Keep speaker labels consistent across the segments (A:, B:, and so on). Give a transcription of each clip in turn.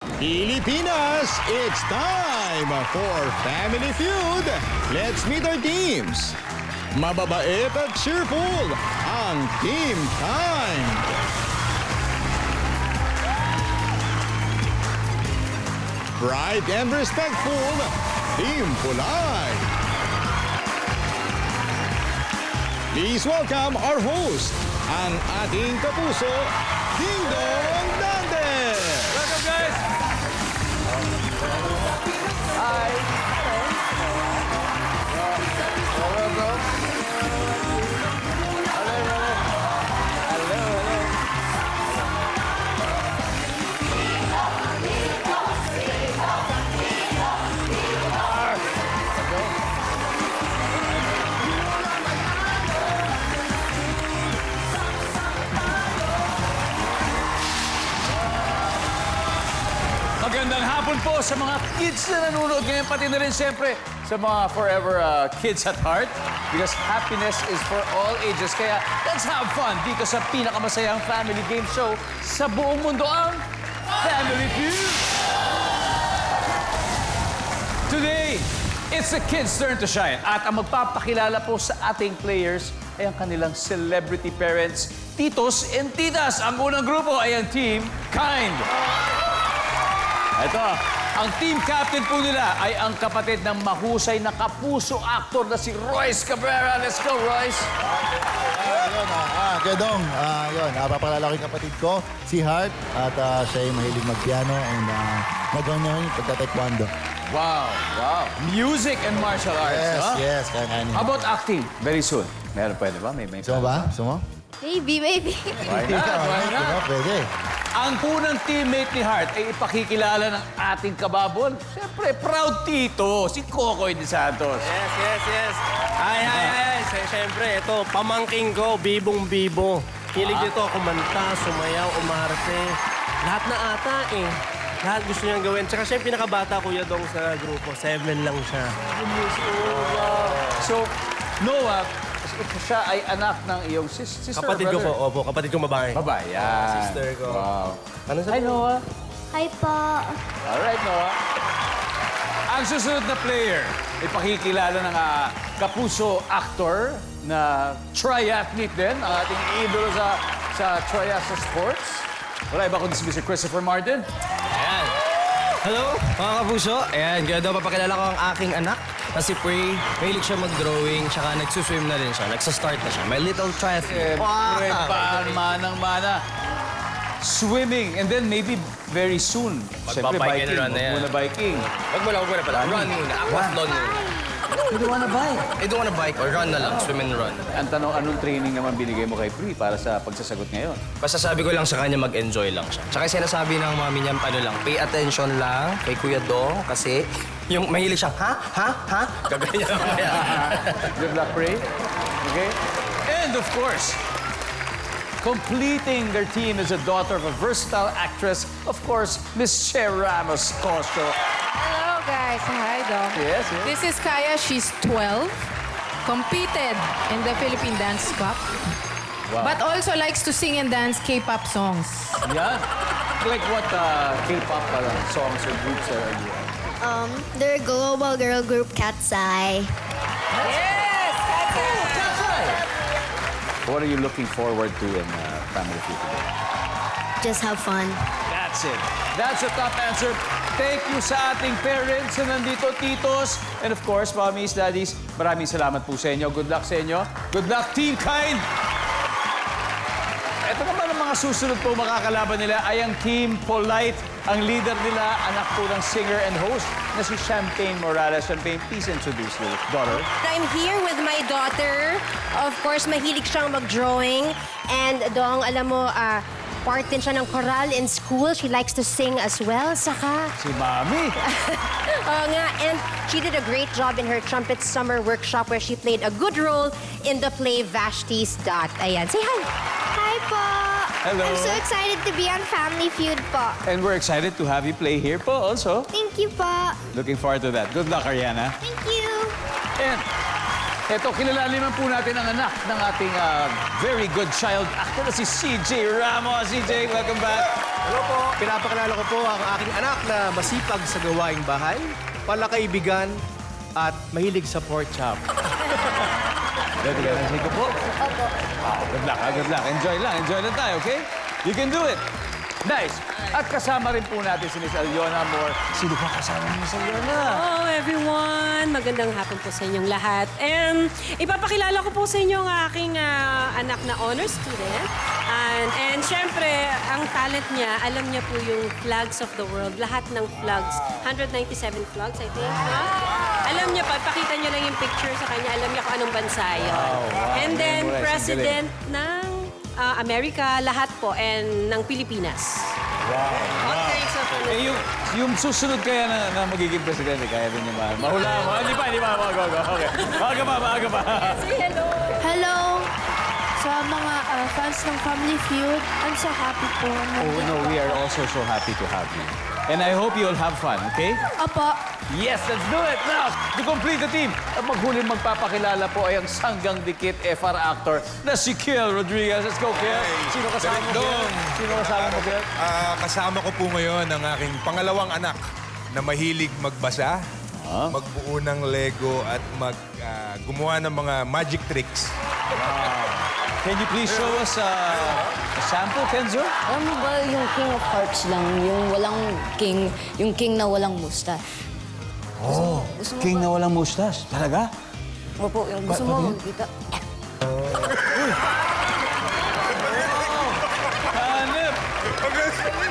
A: Pilipinas, it's time for Family Feud. Let's meet our teams. Mababait at cheerful, ang Team Kind. Bright and respectful, Team Polite. Please welcome our host, ang ating kapuso, Ding Dong Dante.
B: Welcome, guys! Hi! Hello, bro. Hello. Magandang hapon po sa mga kids na nanonood ngayon, pati na rin siyempre sa mga forever kids at heart. Because happiness is for all ages. Kaya let's have fun dito sa pinakamasayang family game show sa buong mundo, ang Family Feud. Today, it's the kids' turn to shine. At ang magpapakilala po sa ating players ay ang kanilang celebrity parents, titos and titas. Ang unang grupo ay ang Team Kind. Ito, ang team captain po nila ay ang kapatid ng mahusay na kapuso actor na si Royce Cabrera. Let's go, Royce!
C: Gedong, papakilala ko yung kapatid ko, si Hart, at siya ay mahilig mag-piano and nagawa niya yung pagka-taekwondo.
B: Wow. Music and martial arts, huh?
C: Yes, kaya niya.
B: How about acting? Very soon. Meron, pwede ba? May
C: Gusto mo ba? Gusto mo?
D: Maybe.
B: Why not?
C: Pwede.
B: Ang unang teammate ni Hart ay ipakikilala ng ating kababon. Siyempre, proud tito, si Kokoy de Santos.
E: Yes. Ay. Siyempre, ito, pamangking ko, bibong-bibo. Hilig nito kumanta, sumayaw, umarte. Lahat na ata eh. Lahat gusto niyang gawin. Tsaka siya yung pinakabata, Kuya Dong, sa grupo. 7 lang siya.
B: So, Noah, siya ay anak ng iyong sister,
E: Kapatid ko po,
B: brother?
E: opo, kapatid kong babae.
B: Babae, yan.
E: Sister ko.
B: Wow.
E: Ano sa
B: Hi, Noah.
D: Hi po.
B: Alright, Noah. Ang susunod na player, ipakikilala ng kapuso actor na triathlete din, ang ating idolo sa triathlon sports. Wala iba kundi si Mr. Christopher Martin.
F: Ayan. Hello, mga kapuso. Ayan, kaya daw papakilala ko ang aking anak na si Prey. Mahilig siya mag-drawing, tsaka nagsuswim na rin siya. Nagsa-start na siya. My little triathlete.
B: Siyempre, manang-mana. Swimming, and then maybe very soon. Siyempre,
F: Magpa-bike and
B: biking.
F: run na yan.
B: Muna biking.
F: Wag mo na pala. Run muna. Aquathlon muna.
B: You don't wanna bike?
F: I don't wanna bike or run na lang. Swim and run.
B: Ang tanong, anong training naman binigay mo kay Pri para sa pagsasagot ngayon?
F: Basta sabi ko lang sa kanya, mag-enjoy lang siya. Tsaka sinasabi ng mami niya, pay attention lang kay Kuya Dong kasi yung mahilig siyang, ha? Gaganyan lang kaya.
B: Good luck, Pri. Okay? And of course, completing their team is a daughter of a versatile actress, of course, Miss Cher Ramos Costro.
G: Hello, guys. Hi, Dom.
B: Yes.
G: This is Kaya. She's 12. Competed in the Philippine Dance Cup.
B: Wow.
G: But also likes to sing and dance K-pop songs.
B: Yeah. Like what K-pop songs or groups are you?
D: They're global girl group Cat's Eye.
G: Yes!
B: What are you looking forward to in Family Feud today?
D: Just have fun.
B: That's it. That's the top answer. Thank you sa ating parents na nandito, titos. And of course, mommies, daddies, maraming salamat po sa inyo. Good luck sa inyo. Good luck, Team Kind! Ito naman ang mga susunod po makakalaban nila ay ang Team Polite. Ang leader nila, anak po ng singer and host na si Champagne Morales. Champagne, please introduce your daughter.
H: I'm here with my daughter. Of course, mahilig siyang mag-drawing. And Dong, alam mo, part din siya ng choral in school. She likes to sing as well. Saka,
B: Si Mami.
H: oo nga, and she did a great job in her trumpet summer workshop where she played a good role in the play Vashti's Dot. Ayan, say hi.
D: Hi po.
B: Hello.
D: I'm so excited to be on Family Feud po.
B: And we're excited to have you play here po also.
D: Thank you po.
B: Looking forward to that. Good luck, Ariana.
D: Thank you.
B: And eto, kilalanin po natin ang anak ng ating very good child actor na si CJ Ramos. CJ, welcome back.
I: Hello po. Pinapakilala ko po ang aking anak na masipag sa gawaing bahay, palakaibigan, at mahilig sa pork chop.
B: Ready ka na, Jacob po? Opo. Good luck, good luck. Enjoy lang tayo, okay? You can do it. Nice. At kasama rin po natin si Miss Aliona Moore. Sino pa kasama ni Miss Aliona?
J: Hello everyone! Magandang hapon po sa inyong lahat. And ipapakilala ko po sa inyo ang aking anak na honor student. And syempre, ang talent niya, alam niya po yung flags of the world. Lahat ng flags. 197 flags, I think. No? Alam niya pa, pakita niya lang yung picture sa kanya. Alam niya kung anong bansa yun.
B: Wow.
J: And then,
B: Memorize,
J: president ng Amerika, lahat po, and ng Pilipinas.
B: Wow.
J: Okay, so,
B: Eh, yung susunod kaya na magiging presidente, kaya rin niya mahula mo. Hindi pa. Go. Okay. Maaga pa.
J: say hello!
D: Hello sa mga fans ng Family Feud. I'm so happy po.
B: Oh, no, we are also so happy to have you. And I hope you'll have fun, okay?
D: Opo.
B: Yes, let's do it! Now, to complete the team, at maghuling magpapakilala po ay ang sanggang dikit FR actor na si Kiel Rodriguez. Let's go, Kiel! Sino kasama mo, Kiel? Sino kasama mo, Kiel?
K: Kasama ko po ngayon ang aking pangalawang anak na mahilig magbasa, magbuo ng Lego at gumawa ng mga magic tricks.
B: Can you please show us a sample, Kenzo?
L: Alam mo ba yung King of Hearts lang, yung walang king, yung king na walang mustache?
B: Oh, king na walang mustache. Talaga?
L: Opo, yung gusto mo makikita.
B: Hanip!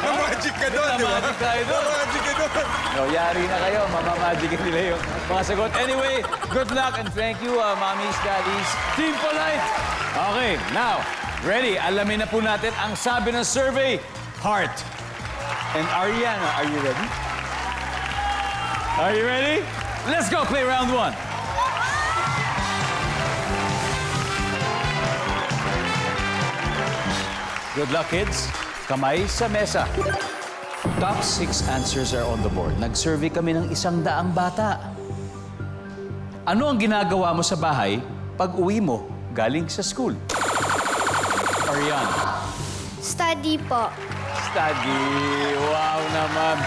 K: Magic ka doon, di ba?
B: Magic tayo doon.
K: Magic ka doon.
B: No, yari na kayo. Mamamagicin nila yung mga sagot. Anyway, good luck and thank you, mommies, daddies, Team Polite. Okay, now, ready? Alamin na po natin ang sabi ng survey, Heart. And Ariana, are you ready? Are you ready? Let's go play round one. Good luck, kids. Kamay sa mesa. Top 6 answers are on the board. Nag-survey kami ng 100 bata. Ano ang ginagawa mo sa bahay pag uwi mo galing sa school? Ariana.
D: Study po.
B: Study. Wow naman.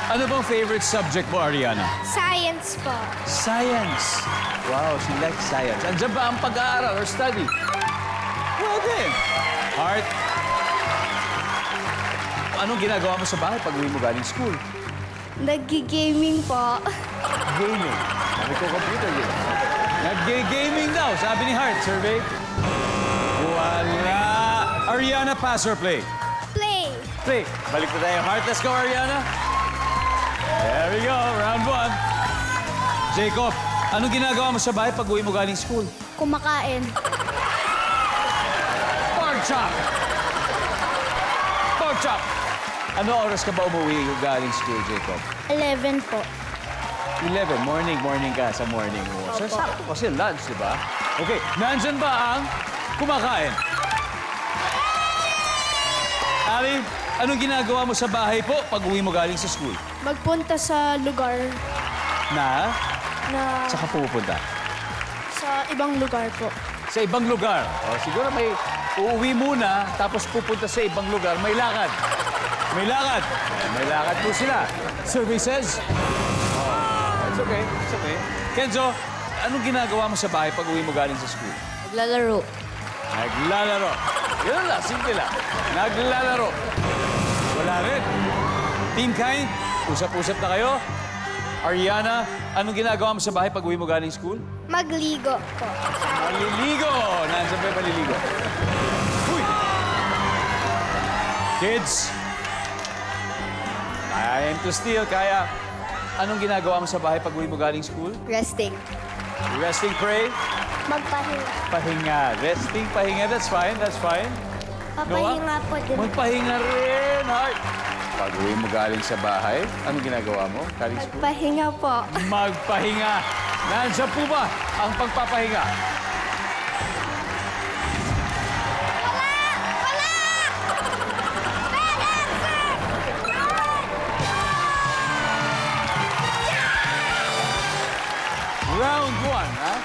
B: Ano bang favorite subject mo, Ariana?
D: Science po.
B: Science. Wow, she likes science. Andiyan ba ang pag-aaral or study? Pwede. Heart. Anong ginagawa mo sa bahay pag uwi mo galing school?
D: Nag-gaming po.
B: Gaming. Sabi ko, computer game. Nag-gaming daw, sabi ni Heart. Survey. Wala. Ariana, pass or play?
D: Play.
B: Play. Balik na tayo. Heart, let's go, Ariana. There we go. Round one. Jacob, anong ginagawa mo sa bahay pag uwi mo galing school?
D: Kumakain.
B: Pork chop. Pork chop. Ano oras ka ba umuwi galing school, Jacob?
D: 11 po.
B: 11. Morning ka sa morning mo. So, sakto kasi lunch, di ba? Okay, nandyan ba ang kumakain? Ali, anong ginagawa mo sa bahay po pag uwi mo galing sa school?
D: Magpunta sa lugar
B: Na?
D: na
B: Saka pupunta?
D: sa ibang lugar po.
B: Sa ibang lugar. O, siguro may uuwi muna, tapos pupunta sa ibang lugar, may lakad. May lakad. May lakad po sila. Survey says... Oh, it's okay. It's okay. Kenzo, anong ginagawa mo sa bahay pag uwi mo galing sa school?
L: Naglalaro.
B: Naglalaro. Yun lang, simple lang. Naglalaro. Wala rin. Team Kind, usap-usap na kayo. Ariana, anong ginagawa mo sa bahay pag uwi mo galing school?
D: Magligo po.
B: Maliligo! Nandiyan ba yung maliligo? Uy! Kids, time to steal. Kaya, anong ginagawa mo sa bahay pag uwi mo galing school?
D: Resting.
B: Resting, pray.
D: Magpahinga.
B: Pahinga. Resting, pahinga. That's fine, that's fine.
D: Papahinga po din.
B: Magpahinga rin, Heart. Pag uwi mo galing sa bahay, anong ginagawa mo? Galing school?
D: Pahinga po.
B: Magpahinga. Nandiyan po ba ang pagpapahinga? Round one, huh?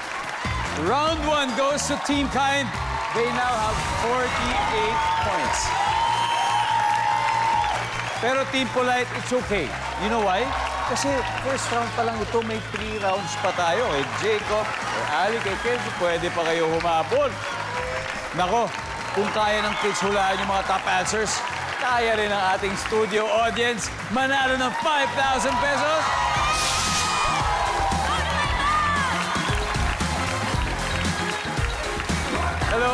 B: Round one goes to Team Kind. They now have 48 points. Pero Team Polite, it's okay. You know why? Kasi first round pa lang ito, may 3 rounds pa tayo. Kay Jacob, kay Ali, kay Kenzo, pwede pa kayo humabol. Nako, kung kaya ng kids hulaan yung mga top answers, kaya rin ang ating studio audience manalo ng 5,000 pesos. Hello?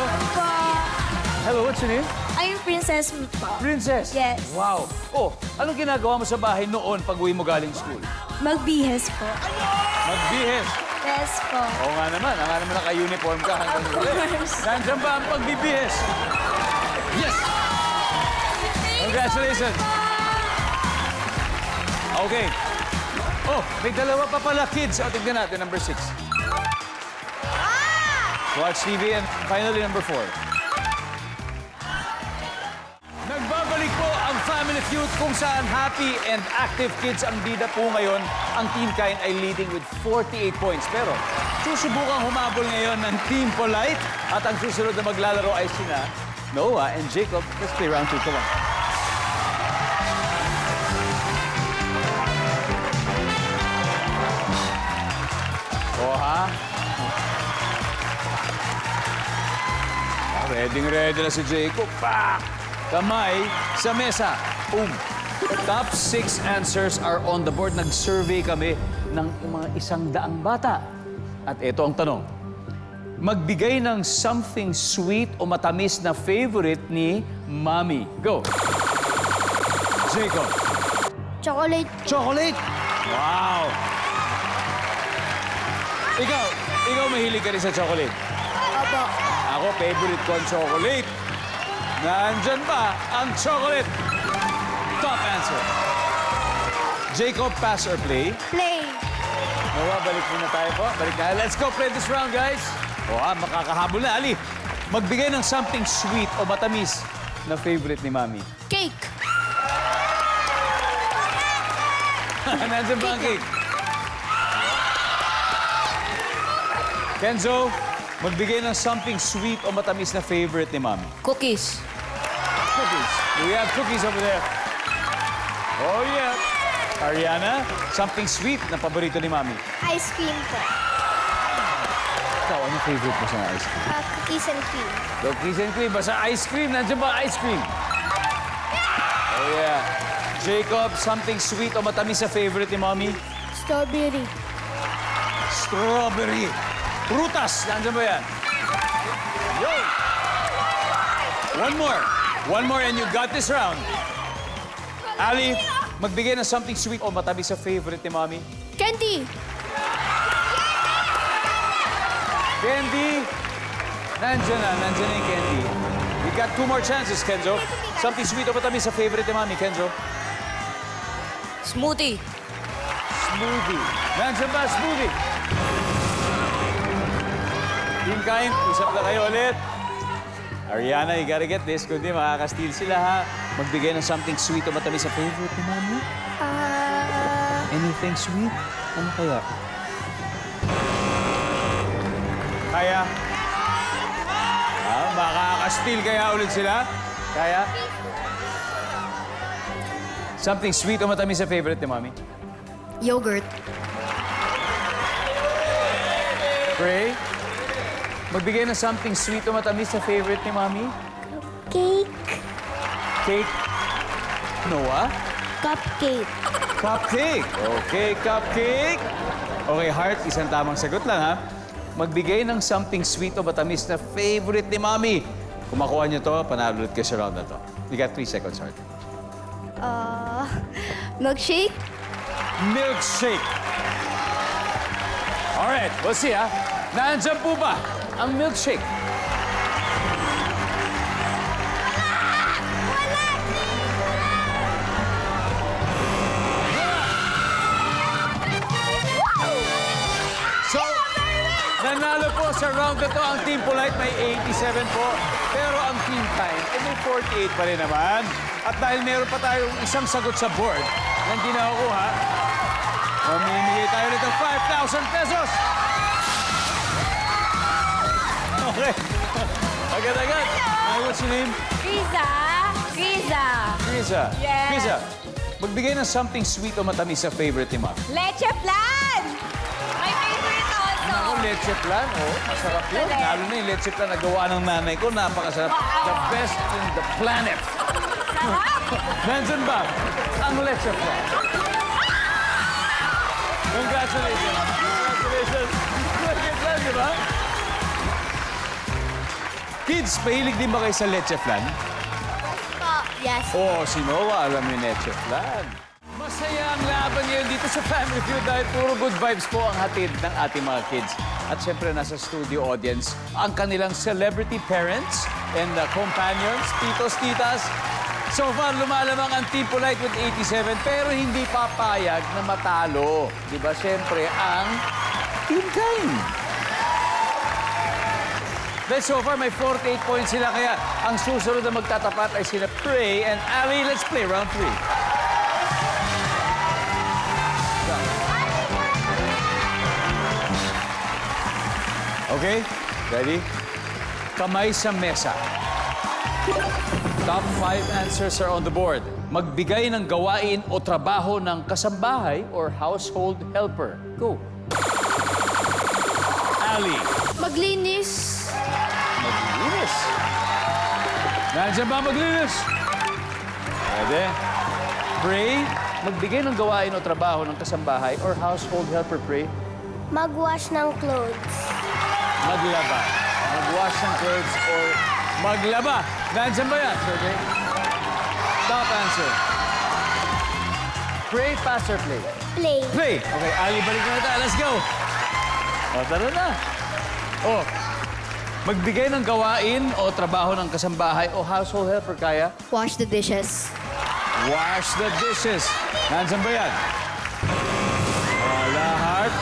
B: Hello, what's your name?
D: I'm Princess po.
B: Princess?
D: Yes.
B: Wow. Oh, anong ginagawa mo sa bahay noon pag uwi mo galing school?
D: Magbihis po.
B: Magbihis.
D: Yes po.
B: Oo nga naman. Nga naman naka-uniform ka hanggang huli. Nandiyan ba ang pagbibihis? Yes! Congratulations! Okay. Oh, may dalawa pa pala kids. O, tignan natin, number 6. Watch TV and finally number 4. Nagbabalik po ang Family Feud kung saan happy and active kids ang bida po ngayon. Ang Team Kind ay leading with 48 points. Pero susubukang humabol ngayon ng Team Polite. At ang susunod na maglalaro ay sina Noah and Jacob. Let's play round 2. Come on. Oh, ha? Ready na si Jacob. Pak! Kamay sa mesa. Boom. Top 6 answers are on the board. Nag-survey kami ng mga 100 bata. At ito ang tanong. Magbigay ng something sweet o matamis na favorite ni Mommy. Go. Jacob.
D: Chocolate.
B: Chocolate? Wow. Ikaw mahilig ka rin sa chocolate?
D: Opo.
B: Ako, favorite ko ang chocolate. Nandyan ba ang chocolate? Top answer. Jacob, pass or play?
D: Play.
B: Noah, balik muna tayo po. Balik na. Let's go play this round, guys. Makakahabol na. Ali, magbigay ng something sweet o matamis na favorite ni Mami.
D: Cake.
B: Nandyan ba ang cake? Kenzo, magbigay ng something sweet o matamis na favorite ni Mami.
L: Cookies.
B: Cookies. We have cookies over there. Oh, yeah. Ariana, something sweet na paborito ni Mami.
D: Ice cream po.
B: Ikaw, ano favorite mo sa ice cream?
D: Cookies and cream.
B: Cookies and cream. Basta ice cream. Nandiyan ba ice cream? Oh, yeah. Jacob, something sweet o matamis na favorite ni Mami?
D: Strawberry.
B: Strawberry. Prutas. Nandiyan ba yan? Yo! One more and you got this round. Ali, magbigay ng something sweet o matamis sa favorite ni Mami.
D: Candy.
B: Candy. Nandiyan na yung candy. We got 2 more chances, Kenzo. Something sweet o matamis sa favorite ni Mami, Kenzo.
L: Smoothie.
B: Smoothie. Nandiyan ba smoothie? Team Kind, usap na kayo ulit. Ariana, you gotta get this. Kundi makaka-steal sila, ha? Magbigay ng something sweet o matamis sa favorite ni Mami. Anything sweet? Ano kaya? Kaya? Makaka-steal kaya ulit sila? Kaya? Something sweet o matamis sa favorite ni Mami?
L: Yogurt.
B: Pray? Magbigay ng something sweet o matamis sa favorite ni Mami?
D: Cake.
B: Cake? Noah?
D: Cupcake.
B: Cupcake. Okay, cupcake. Okay, Heart, isang tamang sagot lang, ha? Magbigay ng something sweet o matamis na favorite ni Mami. Kung makuha niyo to, panalo ulit kayo sa round na to. You got 3 seconds, Heart.
D: Milkshake.
B: Milkshake. Alright, we'll see, ha? Nandiyan po ba ang milkshake? So, nanalo po sa round na to ang Team Polite, may 87 po. Pero ang Team Kind, may 48 pa rin naman. At dahil meron pa tayong isang sagot sa board na hindi nakukuha, mamimigay tayo nito 5,000 pesos! Okay. Agad-agad. What's your name?
D: Riza.
G: Pizza.
B: Pizza.
G: Yes.
B: Pizza. Magbigay ng something sweet o matamis sa favorite ni Ma'am.
G: Leche flan. My favorite also.
B: Ako, leche flan. Oh, masarap yun. Lalo na yung leche flan na gawa ng nanay ko. Napakasarap. The best in the planet. Nandyan ba ang leche flan? Congratulations. Congratulations. Leche flan, di ba? Kids, mahilig din ba kayo sa leche flan?
D: Yes.
B: Oo, si Noah, alam yung leche flan. Masaya ang laban ngayon dito sa Family Feud dahil puro good vibes po ang hatid ng ating mga kids. At syempre, nasa studio audience, ang kanilang celebrity parents and companions, titos, titas. So far, lumalamang ang Team Polite with 87 pero hindi papayag na matalo. Di ba? Syempre, ang Team Kind. But so far, may 48 points sila. Kaya ang susunod na magtatapat ay sila Prey and Ali. Let's play round 3. Okay? Ready? Kamay sa mesa. Top 5 answers are on the board. Magbigay ng gawain o trabaho ng kasambahay or household helper. Go. Ali.
D: Maglinis.
B: Maglinis. Nandiyan ba maglinis? Pwede. Pray. Magbigay ng gawain o trabaho ng kasambahay or household helper, Pray.
D: Magwash ng clothes.
B: Maglaba. Magwash ng clothes or maglaba. Nandiyan ba yan, Sergey? Top answer. Pray, pass, or play?
D: Play.
B: Play. Okay, Ali, balik na tayo. Let's go. O, tara na. O, magbigay ng gawain o trabaho ng kasambahay o household helper, kaya?
D: Wash the dishes.
B: Wash the dishes. Nandiyan ba yan? Wala, Heart.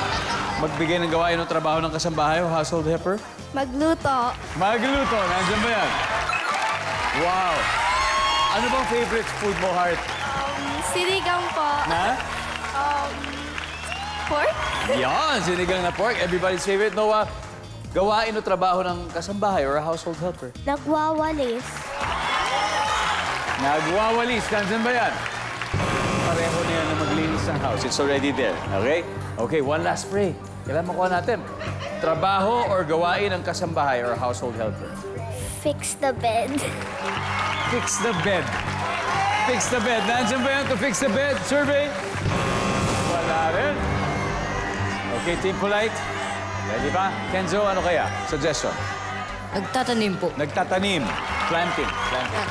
B: Magbigay ng gawain o trabaho ng kasambahay o household helper?
D: Magluto.
B: Magluto. Nandiyan ba yan? Wow. Ano bang favorite food mo, Heart?
D: Sinigang po.
B: Na?
D: Pork?
B: Yan, sinigang na pork. Everybody's favorite. Noah, gawain o trabaho ng kasambahay or household helper?
D: Nagwawalis.
B: Nagwawalis. Nandiyan ba yan? Pareho niya na maglinis ng house. It's already there. Okay? Okay, one last pray. Kailan makuha natin? Trabaho or gawain ng kasambahay or household helper?
D: Fix the bed.
B: Fix the bed. Fix the bed. Nandiyan ba yan to fix the bed? Survey? Wala rin. Okay, Team Polite. Ready ba? Kenzo, ano kaya? Suggestion?
L: Nagtatanim po.
B: Nagtatanim. Planting. Planting.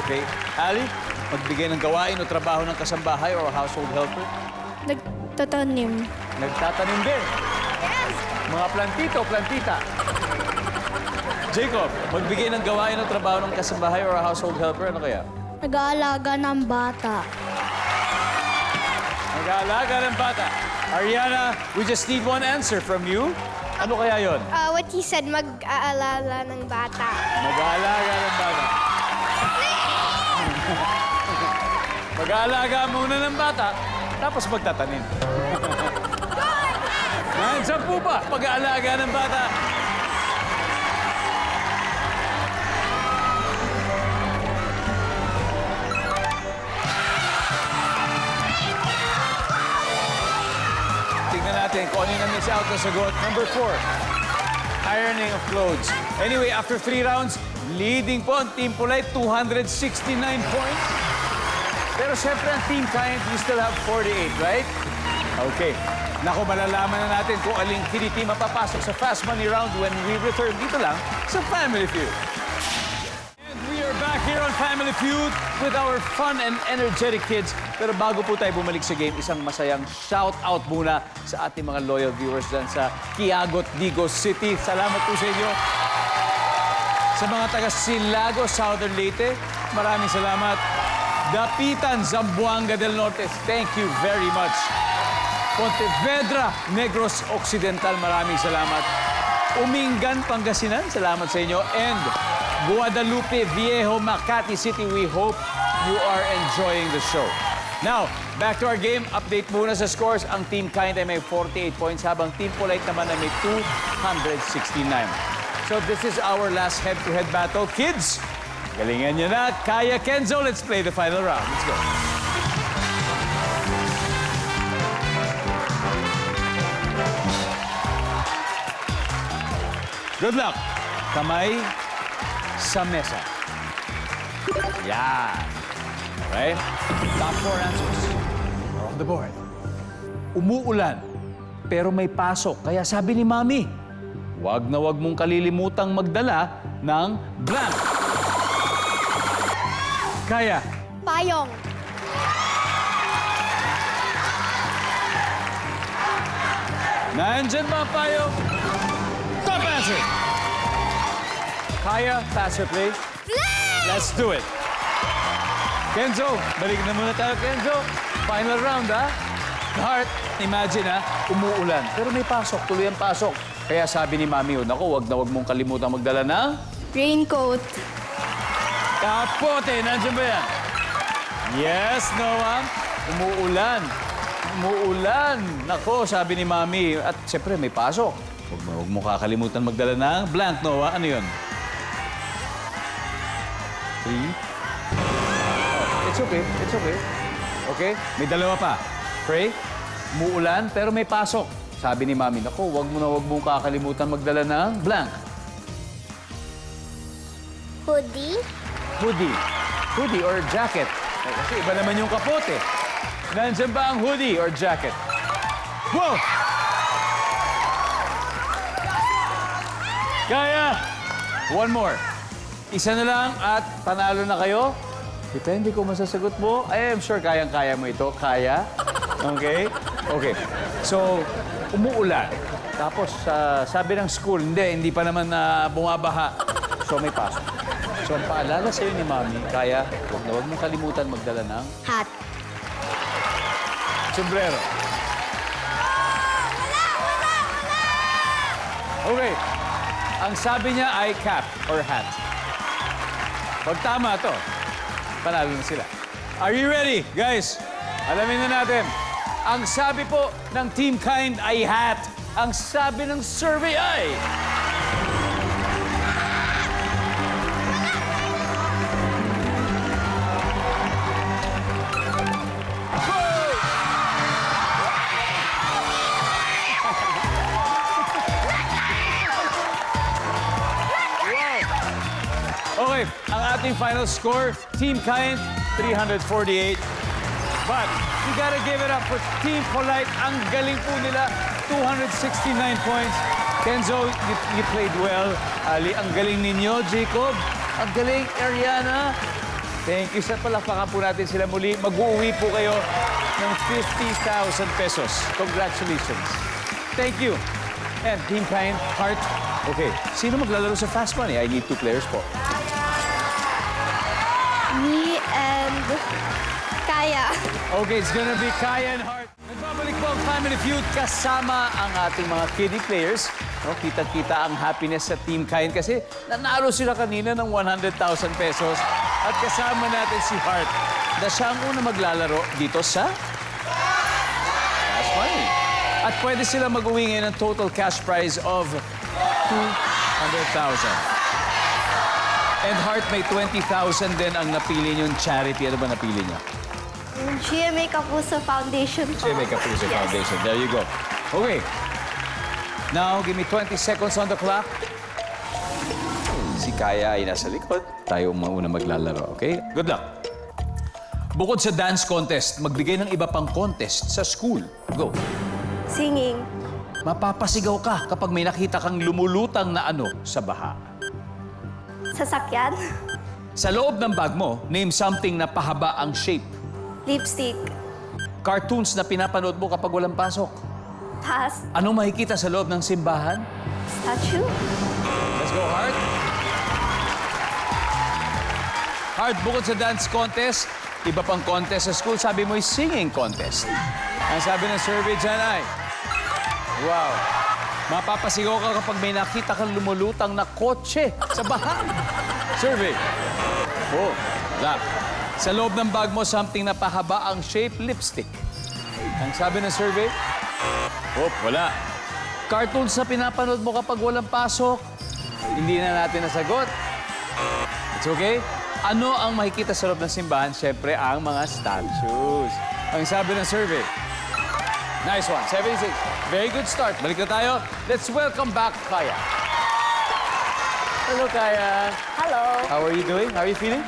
B: Okay. Ali, magbigay ng gawain o trabaho ng kasambahay or household helper?
D: Nagtatanim.
B: Nagtatanim din.
D: Yes!
B: Mga plantito, plantita. Jacob, magbigay ng gawain o trabaho ng kasambahay or household helper? Ano kaya?
D: Nag-aalaga ng bata.
B: Nag-aalaga ng bata. Ariana, we just need one answer from you. Ano kaya yon?
D: What he said, mag-aalala ng bata.
B: Mag-aalaga ng bata. Mag-aalaga muna ng bata, tapos magtatanim. Nandiyan po ba? Pag-aalaga ng bata. Tingnan natin kung ano yung na-miss out na sagot. Number 4, ironing of clothes. Anyway, after 3 rounds, leading po ang Team Polite, 269 points. Pero syempre, ang Team Kind, we still have 48, right? Okay. Naku, malalaman na natin kung aling kiniti mapapasok sa Fast Money Round when we return dito lang sa Family Feud. And we are back here on Family Feud with our fun and energetic kids. Pero bago po tayo bumalik sa game, isang masayang shout-out muna sa ating mga loyal viewers dyan sa Quiagot, Digos City. Salamat po sa inyo. Sa mga taga Silago, Southern Leyte, maraming salamat. Dapitan, Zamboanga del Norte, thank you very much. Pontevedra, Negros Occidental, maraming salamat. Umingan, Pangasinan, salamat sa inyo. And Guadalupe, Viejo, Makati City, we hope you are enjoying the show. Now, back to our game. Update muna sa scores. Ang Team Kind ay may 48 points, habang Team Polite naman ay may 269. So this is our last head-to-head battle. Kids, Galingan nyo na. Kaya, Kenzo, let's play the final round. Let's go. Good luck. Kamay sa mesa. Yan. Okay? Top 4 answers are on the board. Umuulan, pero may pasok. Kaya sabi ni Mami, wag na wag mong kalilimutang magdala ng blank. Kaya.
D: Payong.
B: Nandyan ba ang payong? Top answer. Kaya, pass or play? Let's do it. Kenzo, balik na muna tayo, Kenzo. Final round, ha? Heart, imagine, ha? Umuulan. Pero may pasok, tuloy ang pasok. Kaya sabi ni Mami, oh, naku, wag na wag mong kalimutan magdala ng...
D: Raincoat.
B: Kapote, nandiyan ba yan? Yes, Noah. Umuulan. Umuulan. Nako, sabi ni Mami. At siyempre, may pasok. Huwag mo kakalimutan magdala ng blank, Noah. Ano yun? 3. Oh, it's okay. It's okay. Okay? May dalawa pa. Pray. Umuulan, pero may pasok. Sabi ni Mami, nako, wag mo kakalimutan magdala ng blank.
D: Hoodie.
B: Hoodie. Hoodie or jacket. Eh, kasi iba naman yung kapote. Nandiyan ba ang hoodie or jacket? Wow! Kaya! One more. Isa na lang at panalo na kayo. Depende kung masasagot mo. I am sure kayang-kaya mo ito. Kaya? Okay? Okay. So, umuulan. Tapos, sabi ng school, hindi pa naman bumabaha. So, may pasok. So, ang paalala sa'yo ni Mami, kaya, huwag mong kalimutan magdala ng...
D: Hat.
B: Sombrero. Okay. Ang sabi niya ay cap or hat. Pag tama to, panalo na sila. Are you ready, guys? Alamin na natin. Ang sabi po ng Team Kind ay hat. Ang sabi ng survey ay... Okay, ang ating final score, Team Kind, 348. But we gotta give it up for Team Polite. Ang galing po nila, 269 points. Kenzo, you played well. Ali, ang galing ninyo. Jacob, ang galing. Ariana, thank you. Sa palakpakan po natin sila muli. Mag-uwi po kayo ng 50,000 pesos. Congratulations. Thank you. And Team Kind, Heart. Okay, sino maglalaro sa Fast Money? I need 2 players po.
D: Me and Kaya.
B: Okay, it's gonna be Kaya and Heart. Nagbabalik po ang Family Feud kasama ang ating mga kiddie players. No, kita-kita ang happiness sa Team Kind kasi nanalo sila kanina ng 100,000 pesos. At kasama natin si Heart na siya ang una maglalaro dito sa Fast Money. At pwede sila mag-uwi ngayon ng total cash prize of 200,000. And Heart, may 20,000 din ang napili niyong charity. Ano ba napili niyo?
D: GMA Kapuso Foundation po.
B: GMA Kapuso Foundation. There you go. Okay. Now, give me 20 seconds on the clock. Si Kaya ay nasa likod. Tayo mauna maglalaro, okay? Good luck. Bukod sa dance contest, magbigay ng iba pang contest sa school. Go.
D: Singing.
B: Mapapasigaw ka kapag may nakita kang lumulutang na ano sa baha.
D: Sasakyan.
B: Sa loob ng bag mo, name something na pahaba ang shape.
D: Lipstick.
B: Cartoons na pinapanood mo kapag walang pasok.
D: Pass.
B: Anong makikita sa loob ng simbahan?
D: Statue.
B: Let's go, Heart. Heart, bukod sa dance contest, iba pang contest sa school, sabi mo ay singing contest. Ang sabi ng survey dyan ay, wow, mapapasigaw ka kapag may nakita kang lumulutang na kotse sa baha. Survey. Oh, lap. Sa loob ng bag mo, something na pahaba ang shape, lipstick. Ang sabi ng survey, oh, wala. Cartoons na pinapanood mo kapag walang pasok, hindi na natin nasagot. It's okay. Ano ang makikita sa loob ng simbahan? Siyempre, ang mga statues. Ang sabi ng survey. Nice one. 76. Very good start. Balik na tayo. Let's welcome back Kaya. Hello, Kaya.
M: Hello.
B: How are you doing? How are you feeling?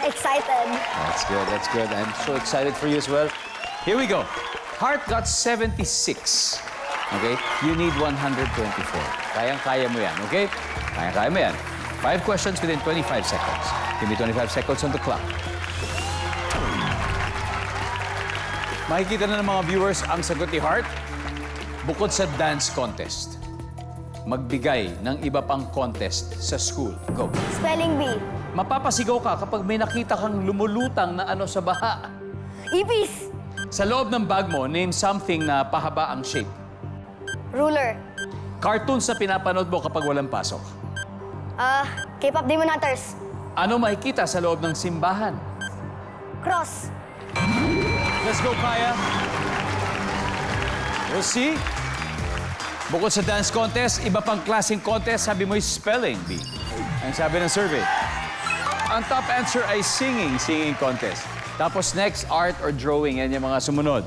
M: Excited.
B: That's good. That's good. I'm so excited for you as well. Here we go. Heart got 76. Okay? You need 124. Kayang-kaya mo yan, okay? Kaya-kaya mo yan. 5 questions within 25 seconds. Give me 25 seconds on the clock. Makikita na ng mga viewers ang sagot ni Heart. Bukod sa dance contest, magbigay ng iba pang contest sa school. Go.
M: Spelling bee.
B: Mapapasigaw ka kapag may nakita kang lumulutang na ano sa baha.
M: Ipis.
B: Sa loob ng bag mo, name something na pahaba ang shape.
M: Ruler.
B: Cartoons na pinapanood mo kapag walang pasok.
M: K-pop Demon Hunters.
B: Ano makikita sa loob ng simbahan?
M: Cross.
B: Let's go, Kaya. We'll see. Bukod sa dance contest, iba pang klaseng contest, sabi mo spelling bee. Ang sabi ng survey. Ang top answer ay singing contest. Tapos next, art or drawing. Yan yung mga sumunod.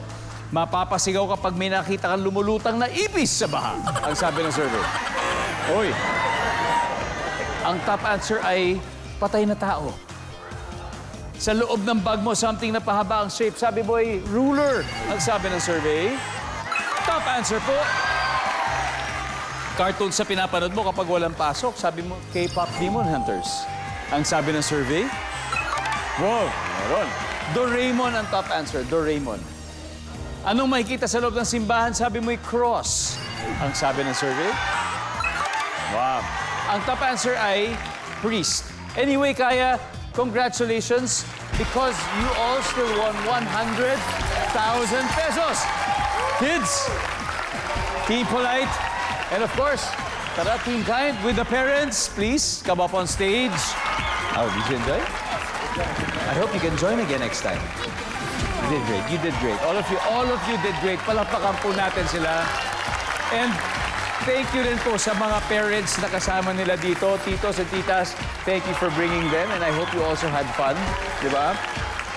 B: Mapapasigaw kapag may nakita kang lumulutang na ipis sa baha. Ang sabi ng survey. Oy. Ang top answer ay patay na tao. Sa loob ng bag mo, something na pahaba ang shape. Sabi mo ay ruler. Ang sabi ng survey. Top answer po. Cartoons sa pinapanood mo kapag walang pasok. Sabi mo, K-pop Demon Hunters. Ang sabi ng survey. Wow, meron. Doraemon ang top answer. Doraemon. Anong makikita sa loob ng simbahan? Sabi mo'y cross. Ang sabi ng survey. Wow. Ang top answer ay priest. Anyway, Kaya, congratulations because you all still won 100,000 pesos. Kids, be polite. And of course, tara, Team Kind, with the parents, please come up on stage. Oh, did you enjoy? I hope you can join again next time. You did great. You did great. All of you did great. Palakpakan po natin sila. And thank you rin po sa mga parents na kasama nila dito, titos and titas. Thank you for bringing them and I hope you also had fun. Di ba?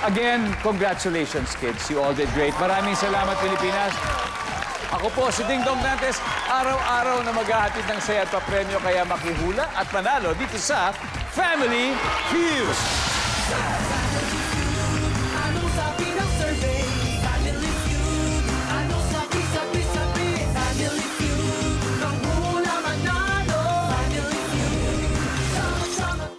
B: Again, congratulations, kids. You all did great. Maraming salamat, Pilipinas. Ako po si Ding Dong Dantes, araw-araw na maghahatid ng saya at papremyo kaya makihula at manalo dito sa Family Feud.